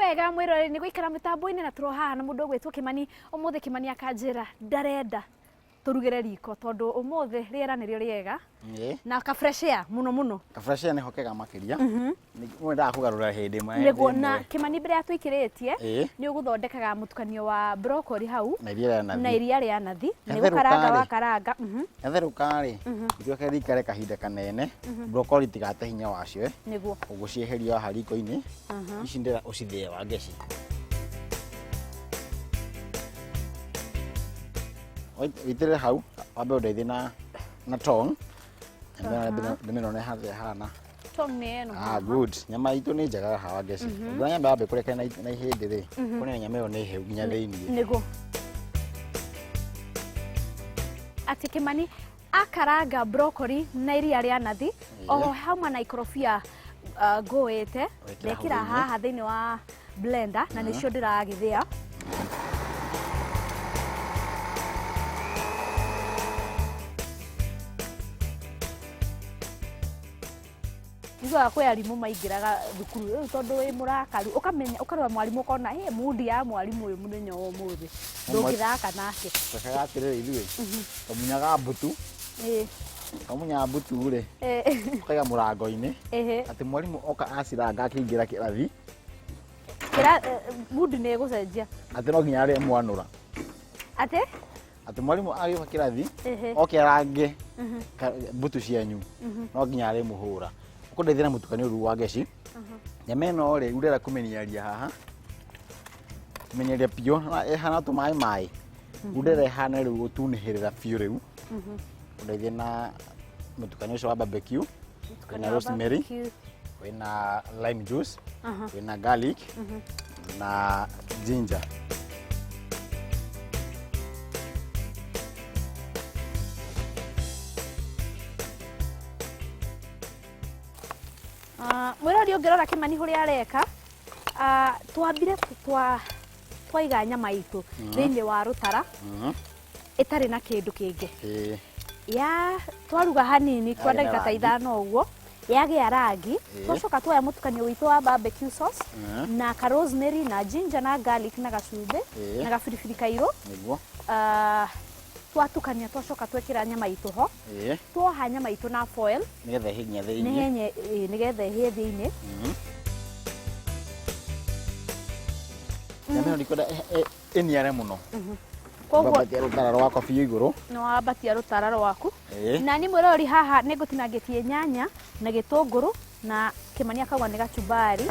wega mwirore ni guikara mitambo-ini na turo haha na mundu gwitwo Kimani umuthi Kimani akanjira ndarenda turugire riko tondu umuthi riera nirio riega na ka fresh air muno ka fresh air ni hokega makiria ni mwenda kugarura hindi mwe niguo na Kimani mbere atwikiritie ni uguthondekaga mutukanio wa broccoli hau na iria ria nathi ni gukaranga wa karanga etheruka ri itweke rikare kahinda kanene broccoli tigate hinya wacio niguo ugucieheria ha riko-ini ici ndira ucithie wa ngeci itire hau wambe undeithie na tong ndimino hathe hana tong ni eno good nyama itu ni njega hawa ngeci ngwa nyama yambe kureka na ihindi ri kune nyama yo ni heu nginya thiini niguo ati Kimani akaranga broccoli na iria ria nathi o hamwe na ikorobia ngoete ndekira haha thiini wa blender na nicio ndiragithia Nigwa kwa arimu maingiraga thukuru riu tondu wi murakaru ukamenya ukarora mwarimu ukona mudi ya mwarimu uyu muthenya wa umuthi ndungithaka nake takaga atiriri ithui kamunyaga mbutu kamunya mbutu ri ukaiga murango-ini ati mwarimu oka aciranga akingira kirathi mudi ni gucenjia ati no nginya ari mwanura ati mwarimu agioka kirathi oke arange mbutu cianyu no nginya ari muhura kundeithia mutukanio ru wa ngeci nyama ino ri urera kumenyeria haha kumenyeria pio ehana tu mai urera hana ri gutunihirira pio riu kundeithia na mutukanio ucio wa barbecue na rosemary wina lime juice wina garlic na ginger mwirori ungirora Kimani huria areka twambire twaiga nyama itu thiini wa rutara itari na kindu kingi ya twaruga hanini kwa ndagika ta 5 uguo yagia rangi twacoka tuoya mutukanio witu wa barbecue sauce na ka rosemary na ginger na garlic na gacumbi na gabiribiri kairu niguo twatukania twacoka twekira nyama itu ho twoha nyama itu na foil nigetha hinya thiini nigetha hie thiini nyama ndikwenda eniare muno koguo batia rutara rwako biu iguru no wabatia rutara rwaku na ni mwirori haha nigutinangitie nyanya na gitunguru na Kimani akauga ni kachumbari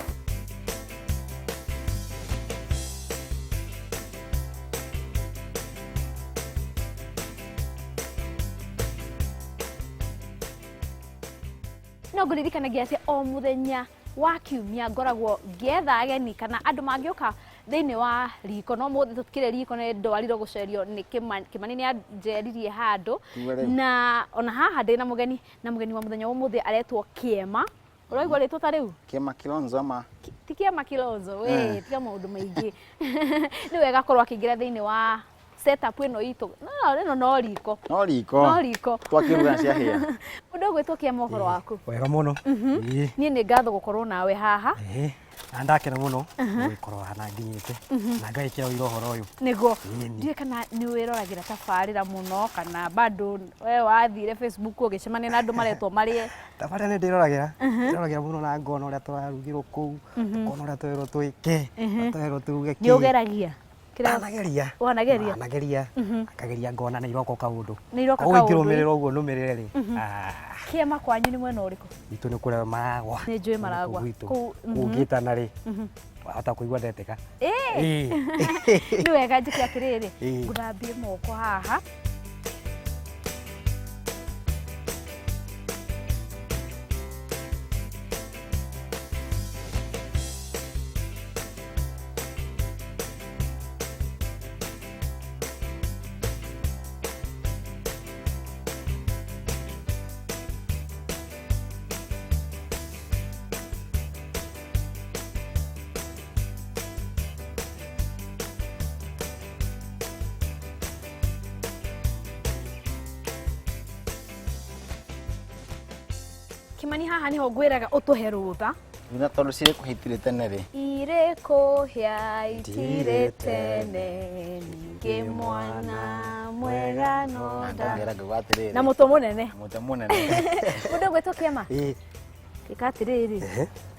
no nguririkanagia ati o muthenya wa kiumia ngoragwo ngietha ageni kana andu mangioka thiini wa riko no muthi tutikire riko ni ndwariro gucerio ni Kimani ni anjeririe handu na ona haha ndina mugeni na mugeni wa muthenya wa muthi aretwo Kiema uraigwa ritwo ta riu Kiema Kilonzo ama ti Kiema Kilonzo we tiga maundu maingi ni wega korwo akingira thiini wa setup ino itu no riko twakiruga cia hia undu gwitwo Kiema uhoro waku wega muno ni ngatho gukorwo nawe haha andakena muno wikorwo hana nginyite na ngaikira wira uhoro uyu niguo ndie kana ni wiroragira tabarira muno kana bado we wathire Facebook ugicemania na andu maretwo marie tabarira ni ndiroragira muno na ngona uria twarugirwo kuu ngona uria twirwo twike twirwo turuge ki ni ugeragia wanageria akageria ngona na iroko kaundu ukirumirira uguo numirire ri Kiema kwanyu ni mwena uriku itu ni kuria maragwa ni njui maragwa ungitana ri wahota kuigua ndeteka ni wega njike atiriri nguthambie moko haha Kimani haha niho ngwiraga utuhe rutha Ina tondu cire kuhitire tene ri. Ire kuhia itiri tene ninge mwana mwega no nda. Ngera gwatirire. Na muto munene. Muto munene. Mundu gwetwo Kiema. Gikatiriri.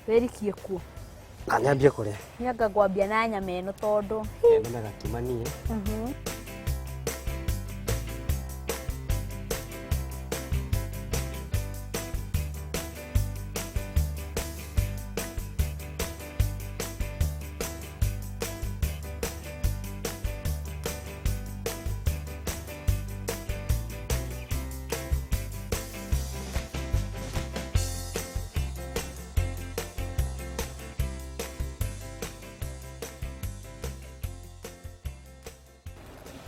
Werikie kuo. Kanyambie kuria. Nyaga gwambia na nyama eno tondu. Nena gakimanie.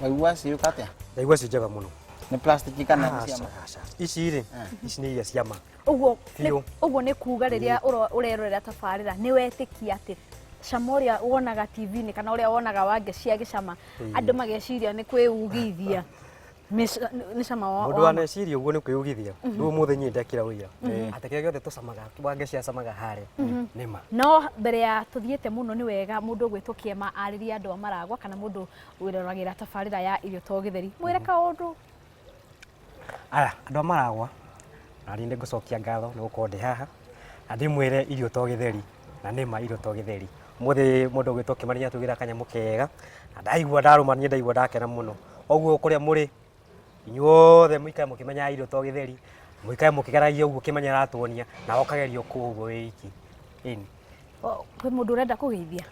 Waigua ciruka atia? Ndaigua ci njega muno. Ni plastic kana ciama? Ici ri, ici ni iria ciama. Uguo ni kuga riria urerorera tabarira ni wetikia ati cama uria wonaga TV-ini kana uria wonaga wange cia gicama andu mageciria ni kwiugithia ni cama wa mundu aneciria uguo ni kwiugithia riu muthenyi ndekira wira ati kire giothe tucamaga wange cia camaga hare nima no mbere ya tuthiete muno ni wega mundu gwitwo Kiema ariria andu amaragwa kana mundu wiroragira tabarira ya irio to githeri mwire kaundu andu amaragwa na rinde ngucokia ngatho ni gukorwo ndi haha na ndimwire irio to githeri na nima irio to githeri muthi mundu gwitwo Kiema nya tugira kanyamu kega na ndaigua ndarumania ndaigua ndakena muno oguo kuria muri inyuothe muikae mukimenya irio to githeri muikae mukigaragia uguo Kimenya aratuonia na okagerio kuguo wiki ini kwi mundu urenda kugeithia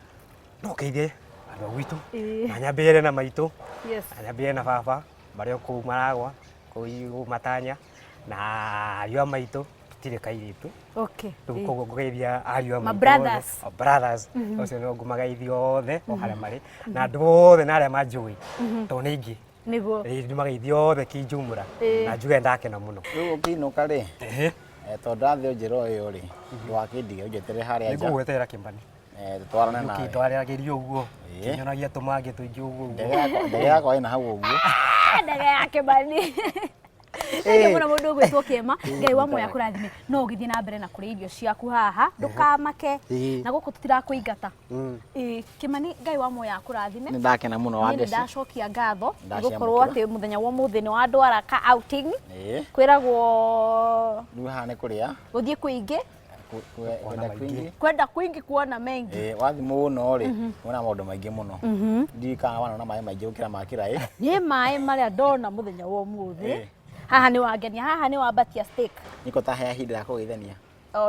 no keithie andu gwitu na nyambire na maitu nyambire na baba bario ku maragwa ku matanya na ario maitu tire kairitu tuko kugeithia ario my brothers ocio no ngumageithio othe o haria mari na andu othe na aria manjui to ningi niguo ndimageithio othe kijumura na njuge ndakena muno riu ukinuka ri to ndathio njiro iyo ri ndwakindige unjetere haria nja nigugweterera Kimbani twarana nawe ukitwariragirio uguo kinyonagia tumangi tuingi uguo ndege yakwa ina hau uguo ndege ya Kimbani Ndio mwana mundu gwitwo Kiema Ngai wa moya kurathime no ugithie na mbere na kuria irio ciaku haha ndukamake na guku tutirakuingata Kimani Ngai wa moya kurathime ni ndakena muno wa ngeci ndacokia ngatho gukorwo ati muthenya wa muthi ni wa ndwara ka outing kwiragwo riu haha ni kuria guthie kuingi kwenda kwingi kuona mengi wathi muno ri wona maundu maingi muno ndikana wana na mai maingi ukira makira ni mai maria ndona muthenya wa muthi haha ni wangenia haha ni wambatia steak niko ta he hinda ya kugeithania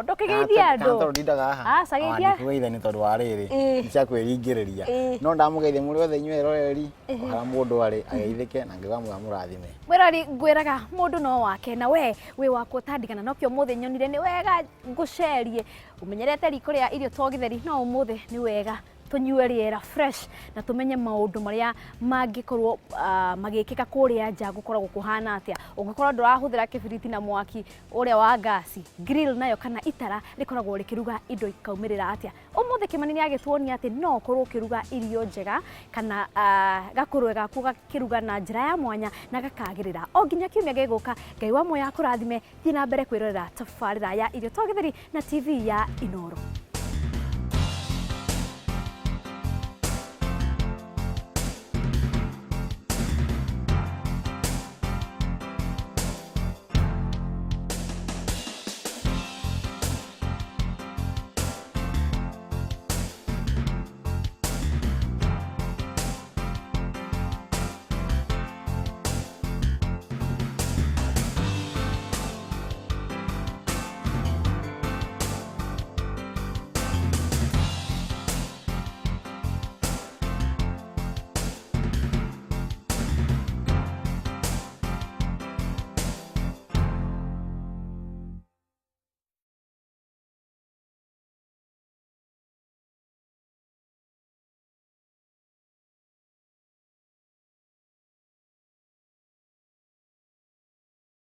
ndukigeithia andu tondu ndindaga haha sageithia kugeithania tondu wa riri ni cia kwiringiriria no ndamugeithia muri othe inyuĩ roreri hara mundu ari ageithike na Ngai wa moya murathime mwirori ngwiraga mundu no wake na we wakwo tandigana nokio muthi nyonire ni wega ngucerie umenyerete riko ria irio to githeri no umuthi ni wega tunyue riera fresh na tumenye maundu maria mangikorwo magikika kuria nja gukoragwo kuhana atia ungikorwo ndurahuthira kibiriti na mwaki uria wa gasi grill nayo kana itara rikoragwo rikiruga indo ikaumirira atia umuthi Kimani ni agituonia ati no korwo ukiruga irio njega kana gakurwe gaku gakiruga na njira ya mwanya na gakagirira o nginya kiumia giguka Ngai wa moya kurathime thina mbere kwirorera tabarira ya irio to githeri na TV ya Inoro.